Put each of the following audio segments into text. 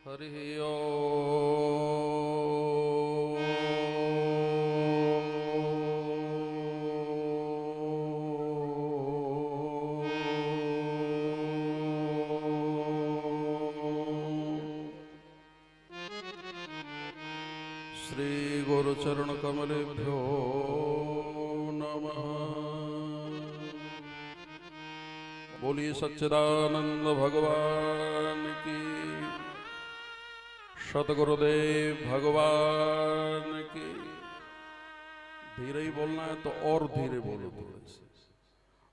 हरि ओम। श्री गुरुचरण कमलेभ्यो नमः। बोलिए सच्चिदानंद भगवान की, सतगुरुदेव भगवान की। धीरे ही बोलना है तो और धीरे बोलो थोड़े से।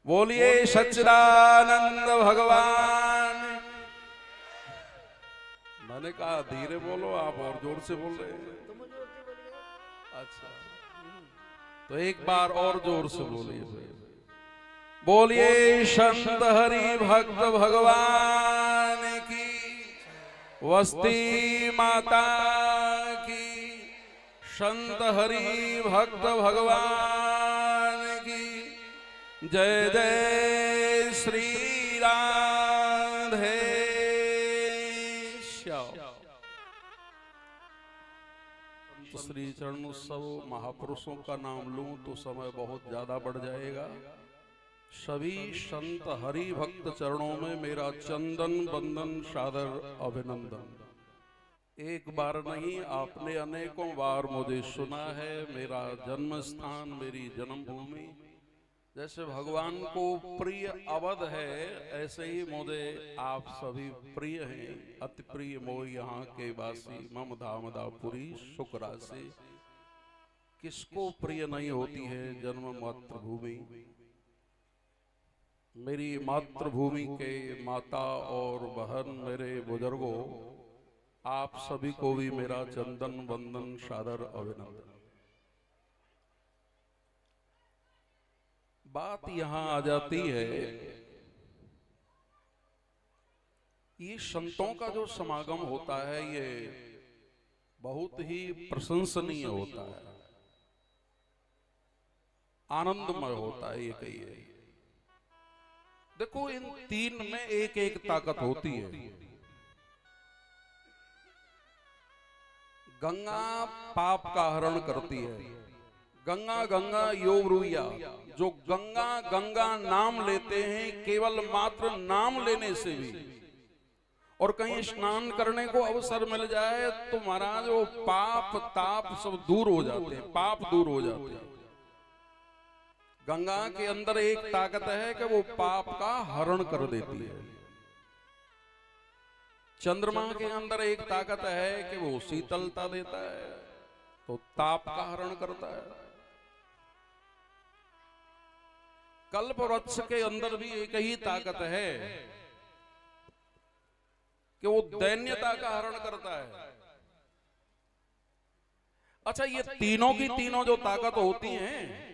बोलिए सच्चिदानंद भगवान। मैंने कहा धीरे बोलो, आप और जोर से बोल रहे हैं। अच्छा, तो एक बार और जोर से बोलिए। बोलिए संत हरि भक्त भगवान की, वस्ती माता की, संत हरि भक्त भगवान की जय जय श्री राधे श्याम। श्री चरणोत्सव महापुरुषों का नाम लूं तो समय बहुत ज्यादा बढ़ जाएगा। सभी संत हरि भक्त चरणों में मेरा चंदन बंदन सादर अभिनंदन। एक बार नहीं, आपने अनेकों बार मुझे सुना है। मेरा जन्म स्थान, मेरी जन्मभूमि जैसे भगवान को प्रिय अवध है, ऐसे ही मुझे आप सभी प्रिय हैं। अति प्रिय मोह यहाँ के वासी, मम धामदापुरी सुख राशि। किसको प्रिय नहीं होती है जन्म मातृभूमि। मेरी मातृभूमि के माता और बहन, मेरे बुजुर्गों, आप सभी को भी मेरा चंदन वंदन सादर अभिनंदन। बात यहां आ जाती है, ये संतों का जो समागम होता है ये बहुत ही प्रशंसनीय होता है, आनंदमय होता है। ये कहिए, देखो इन तीन में एक एक ताकत होती है। गंगा पाप का हरण करती है। गंगा गंगा योग रुइया, जो गंगा गंगा नाम लेते हैं, केवल मात्र नाम लेने से भी, और कहीं स्नान करने को अवसर मिल जाए तो महाराज वो पाप ताप सब दूर हो जाते हैं, पाप दूर हो जाते हैं। गंगा के अंदर एक ताकत है कि वो पाप का हरण कर देती है। चंद्रमा के अंदर एक ताकत है कि वो शीतलता देता है, तो ताप का हरण करता है। कल्प वृक्ष के अंदर भी एक ही ताकत है कि वो दैन्यता का हरण करता है। अच्छा, ये तीनों की तीनों जो ताकत होती हैं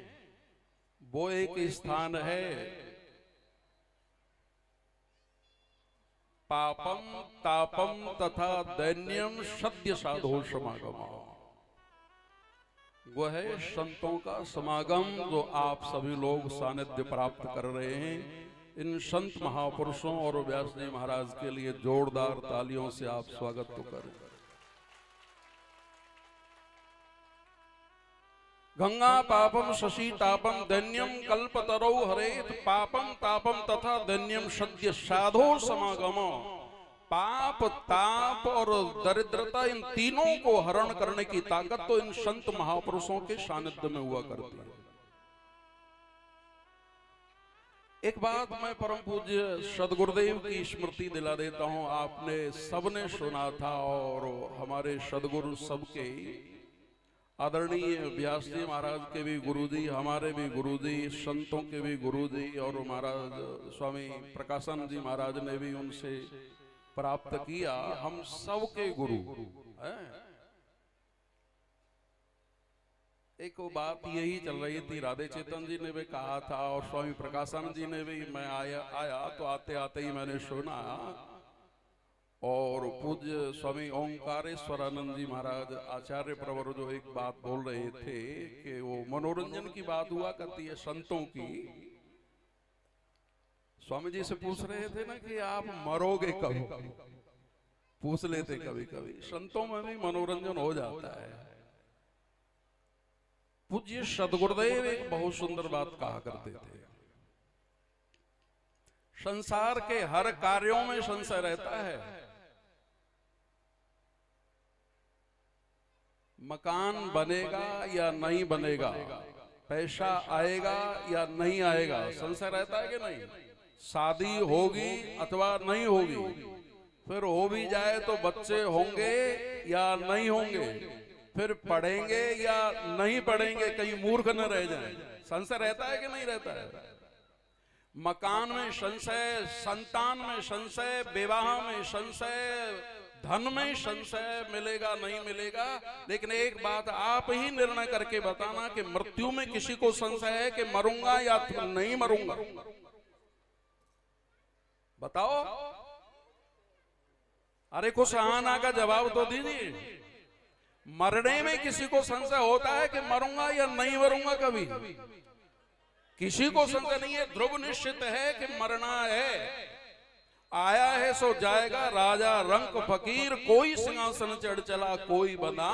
वो एक स्थान है, पापम तापम तथा दैन्यम सद्य साधो समागम। वह है संतों का समागम जो आप सभी लोग सानिध्य प्राप्त कर रहे हैं। इन संत महापुरुषों और व्यास जी महाराज के लिए जोरदार तालियों से आप स्वागत तो करें। गंगा पापम शशि तापम दैन्यम कल्पतरौ हरेत, पापम तापम तथा दैन्यम सद्य साधो समागम। पाप ताप और दरिद्रता, इन तीनों को हरण करने की ताकत तो इन संत महापुरुषों के सानिध्य में हुआ करती है। एक बात मैं परम पूज्य सदगुरुदेव की स्मृति दिला देता हूं। आपने सबने सुना था, और हमारे सदगुरु सबके आदरणीय व्यास जी महाराज के भी गुरुजी, हमारे भी गुरुजी, संतों के भी गुरुजी, और महाराज स्वामी प्रकाशन जी महाराज ने भी उनसे प्राप्त किया, हम सबके गुरु हैं। एक बात यही चल रही थी, राधे चेतन जी ने भी कहा था और स्वामी प्रकाशन जी ने भी। मैं आया तो आते आते ही मैंने सुना, और पूज्य स्वामी ओंकारेश्वरानंद जी महाराज आचार्य प्रवर जो एक बात बोल रहे थे कि वो मनोरंजन की बात हुआ करती है संतों की। स्वामी जी से पूछ रहे थे ना कि आप मरोगे कब। पूछ लेते कभी कभी, संतों में भी मनोरंजन हो जाता है। पूज्य सद्गुरुदेव एक बहुत सुंदर बात कहा करते थे, संसार के हर कार्यों में संशय रहता है। मकान बनेगा या नहीं बनेगा, पैसा आएगा या नहीं आएगा, संशय रहता है कि नहीं? शादी होगी अथवा नहीं होगी, फिर हो भी जाए तो बच्चे होंगे या नहीं होंगे, फिर पढ़ेंगे या नहीं पढ़ेंगे, कहीं मूर्ख न रह जाए, संशय रहता है कि नहीं रहता है? मकान में संशय, संतान में संशय, विवाह में संशय, धन में संशय, मिलेगा नहीं मिलेगा। लेकिन एक बात आप ही निर्णय करके बताना कि मृत्यु में किसी को संशय है कि मरूंगा या नहीं मरूंगा? बताओ, अरे कुछ आना का जवाब तो दीजिए। मरने में किसी को संशय होता है कि मरूंगा या नहीं मरूंगा? कभी किसी को संशय नहीं है, ध्रुव निश्चित है कि मरना है। आया है सो जाएगा, राजा रंक फकीर, कोई सिंहासन चढ़ चला कोई बना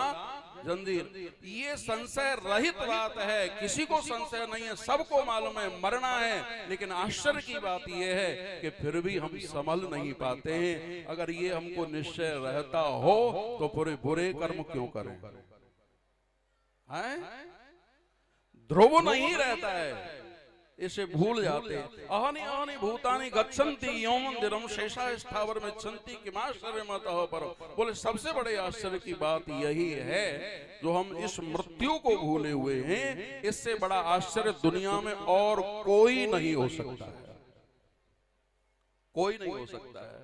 जंजीर। ये संशय रहित बात है, किसी को संशय नहीं है, सबको मालूम है मरना है। लेकिन आश्चर्य की बात यह है कि फिर भी हम संभल नहीं पाते हैं। अगर ये हमको निश्चय रहता हो तो पूरे बुरे कर्म क्यों करें? हैं? ध्रुव नहीं रहता है, इसे भूल जाते। अहनि अहनि भूतानि गच्छन्ति यो मंदिरम शेषा स्थावर में छन्ति किमाश्चर्य मतः पर। बोले सबसे बड़े आश्चर्य की बात यही है जो हम इस मृत्यु को भूले हुए हैं। इससे बड़ा आश्चर्य दुनिया में और कोई नहीं हो सकता है, कोई नहीं हो सकता है।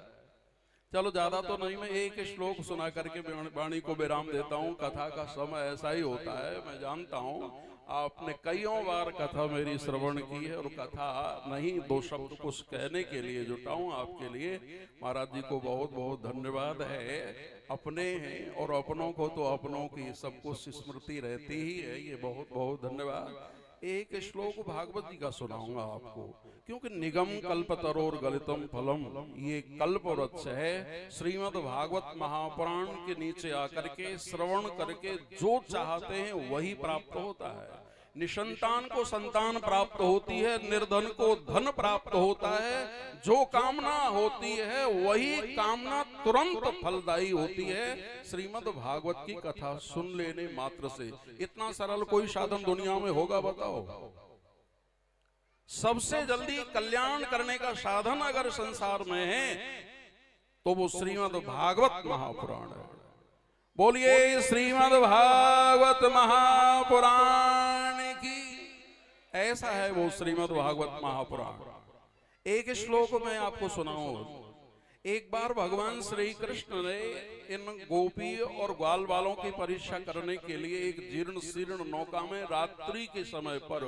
चलो ज्यादा तो नहीं, मैं एक श्लोक सुना करके वाणी को विराम देता हूँ। कथा का समय ऐसा ही होता है, मैं जानता हूँ। आपने कईयों बार कथा मेरी श्रवण की है और कथा नहीं, दो शब्द कुछ कहने के लिए जुटा हूं आपके लिए। महाराज जी को बहुत बहुत धन्यवाद है। अपने हैं और अपनों को तो अपनों की सब कुछ स्मृति रहती ही है, ये बहुत बहुत धन्यवाद। एक श्लोक भागवत जी का सुनाऊंगा आपको, क्योंकि निगम कल्पतरोर गलितम फलम, ये कल्प वृक्ष है। श्रीमद् भागवत महापुराण के नीचे आकर के श्रवण करके जो चाहते हैं वही प्राप्त होता है। निसंतान को संतान प्राप्त होती है, निर्धन को धन प्राप्त होता है। जो कामना होती है वही कामना तुरंत फलदायी होती है। श्रीमद् भागवत की कथा सुन लेने मात्र से इतना सरल कोई साधन दुनिया में होगा? बताओ। सबसे जल्दी कल्याण करने का साधन अगर संसार में है तो वो श्रीमद् भागवत महापुराण है। बोलिए श्रीमद् भागवत महापुराण की। ऐसा है वो श्रीमद् भागवत महापुराण। एक श्लोक में आपको सुनाऊं। एक बार भगवान श्री कृष्ण ने इन गोपी और ग्वाल वालों की परीक्षा करने के लिए एक जीर्ण शीर्ण नौका में रात्रि के समय पर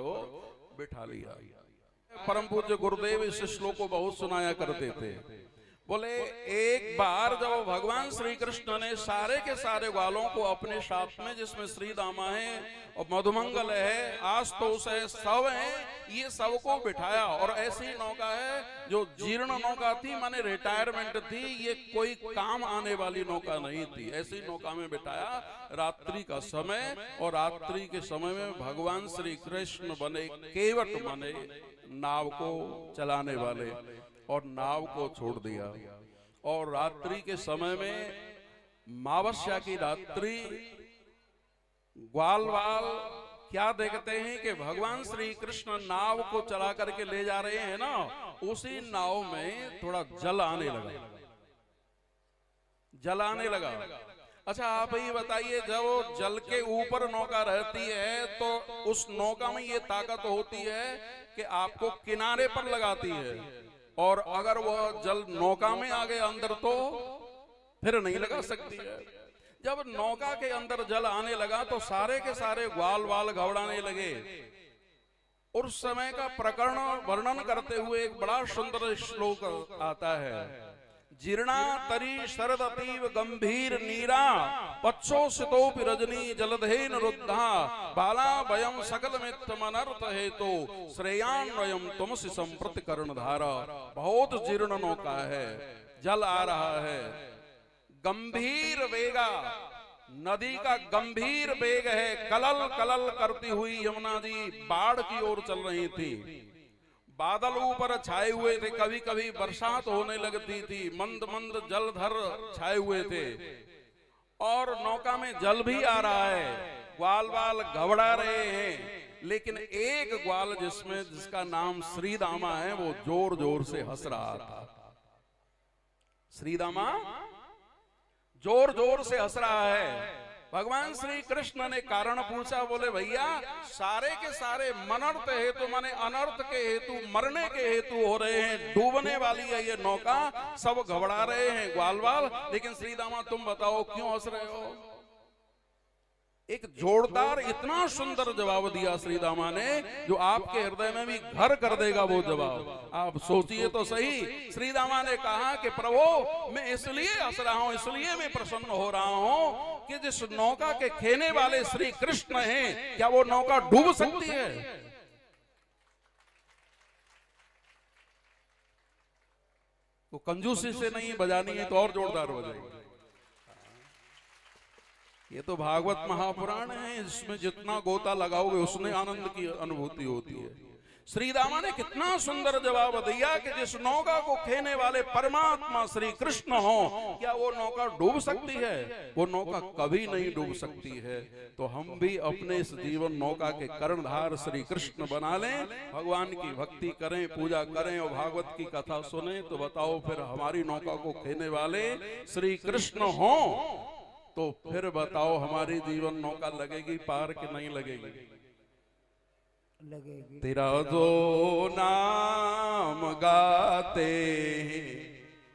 बिठा लिया। परम पूज्य गुरुदेव इस श्लोक को बहुत सुनाया करते थे। बोले एक बार जब भगवान श्री कृष्ण ने सारे के सारे ग्वालों को अपने साथ में, जिसमें श्री दामा है और मधुमंगल है, आशुतोष है, सब है, ये सबको बिठाया। और ऐसी नौका है जो जीर्ण नौका थी, माने रिटायरमेंट थी, ये कोई काम आने वाली नौका नहीं थी। ऐसी नौका में बिठाया रात्रि का समय, और रात्रि के समय में भगवान श्री कृष्ण बने केवट, बने नाव को चलाने वाले, और नाव को छोड़ दिया। और रात्रि के समय में, अमावस्या की रात्रि, ग्वाल वाल क्या देखते हैं कि भगवान श्री कृष्ण नाव को चला करके ले जा रहे हैं ना, उसी नाव में थोड़ा जल आने लगा, जल आने लगा। अच्छा आप ही बताइए, जब जल के ऊपर नौका रहती है तो उस नौका में ये ताकत होती है कि आपको किनारे पर लगाती है, और अगर वह जल नौका में आ गया अंदर तो फिर नहीं लगा सकती है। जब नौका के अंदर जल आने लगा तो सारे के सारे ग्वाल वाल घबराने लगे। उस समय का प्रकरण वर्णन करते हुए एक बड़ा सुंदर श्लोक आता है। जीर्णा तरी शरद अतीव गंभीर नीरा, पक्षोषितोपि रजनी जलधेन रुद्धा, बाला वयम सकल मिथ्यम अनर्थ हेतु, श्रेयान वयम तुमसि संप्रति कर्णधारा। बहुत जीर्ण नौका है, जल आ रहा है, गंभीर वेगा, नदी का गंभीर वेग है। कलल कलल करती हुई यमुना जी बाढ़ की ओर चल रही थी। बादल ऊपर छाए हुए थे, कभी कभी बरसात होने लगती थी, मंद मंद जलधर छाए हुए थे और नौका में जल भी आ रहा है। ग्वाल बाल घबरा रहे हैं, लेकिन एक ग्वाल जिसका नाम श्रीदामा है वो जोर जोर से हंस रहा था। श्रीदामा जोर जोर से हंस रहा है। भगवान श्री कृष्ण ने कारण पूछा, बोले भैया सारे के सारे मनर्थ हेतु माने अनर्थ के हेतु, मरने के हेतु हो रहे हैं, डूबने वाली है ये नौका, सब घबरा रहे हैं ग्वाल बाल, लेकिन श्रीदामा तुम बताओ क्यों हंस रहे हो? एक जोरदार इतना सुंदर जवाब दिया श्रीदामा ने जो आपके हृदय में भी घर कर देगा वो जवाब। आप सोचिए तो सही। श्रीदामा ने कहा कि प्रभु मैं इसलिए हंस रहा हूं, इसलिए मैं प्रसन्न हो रहा हूं कि जिस नौका के खेने वाले श्री कृष्ण हैं, क्या वो नौका डूब सकती है? वो कंजूसी से नहीं बजानी है तो और जोरदार बजाएगी। ये तो भागवत महापुराण है, इसमें जितना गोता लगाओगे उसमें आनंद की अनुभूति होती है। श्रीदामा ने कितना सुंदर जवाब दिया कि जिस नौका को खेने वाले परमात्मा श्री कृष्ण हो, क्या वो नौका डूब सकती है? वो नौका कभी नहीं डूब सकती है। तो हम भी अपने इस जीवन नौका के कर्णधार श्री कृष्ण बना लें, भगवान की भक्ति करें, पूजा करें और भागवत की कथा सुने, तो बताओ फिर हमारी नौका को खेने वाले श्री कृष्ण हो तो फिर बताओ हमारी जीवन नौका लगेगी पार कि नहीं लगेगी? लगेगी। तेरा जो नाम गाते हैं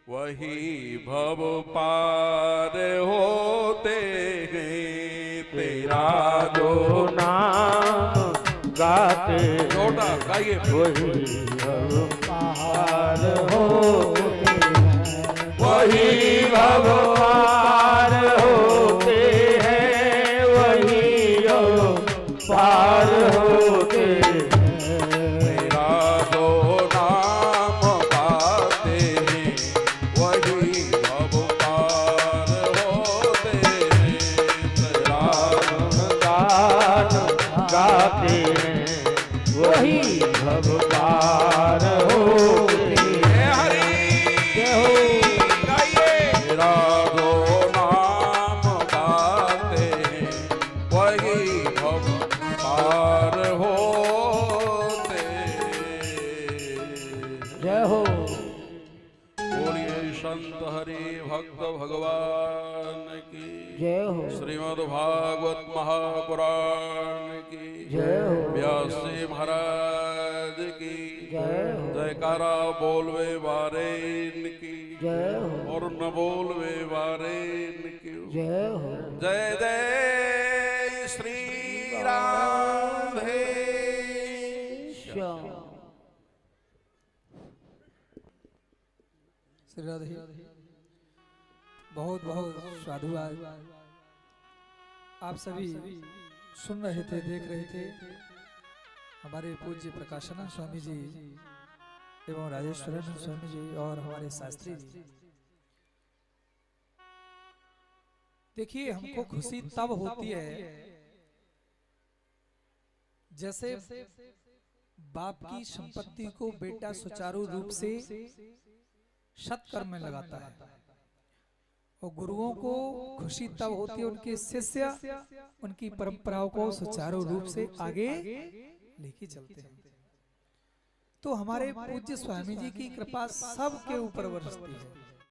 वही भव पार होते हैं। तेरा जो नाम गाते छोटा गाइए वही भव पार होते हैं, वही भव पार होते हैं, वही पार होते हैं। तेरा जो नाम गाते हैं वही भव पार होते हैं। तेरा गान गाते हैं वही भव पार होते हैं। हरि जय हो। तेरा जो नाम गाते हैं वही भव पार होते। जय हो। बोलिए संत हरि भक्त भगवान की जय हो। श्रीमद् भागवत महापुराण की जय हो। व्यास जी महाराज की जय हो। जयकारा बोलवे वारे की जय हो। और न बोलवे वारे की जय हो। जय जय श्री राधे श्याम। श्री राधे। बहुत बहुत साधुवाद। आप सभी सुन रहे थे, देख रहे थे हमारे पूज्य प्रकाशानंद स्वामी जी एवं राजेश्वरानंद स्वामी जी और हमारे शास्त्री जी। देखिए, हमको खुशी तब होती है जैसे बाप की संपत्ति को बेटा सुचारू रूप से सत्कर्म में लगाता है, और गुरुओं को खुशी तब होती है उनके शिष्य उनकी परंपराओं को सुचारू रूप से आगे लेके चलते हैं। तो हमारे पूज्य स्वामी जी की कृपा सबके ऊपर बरसती है।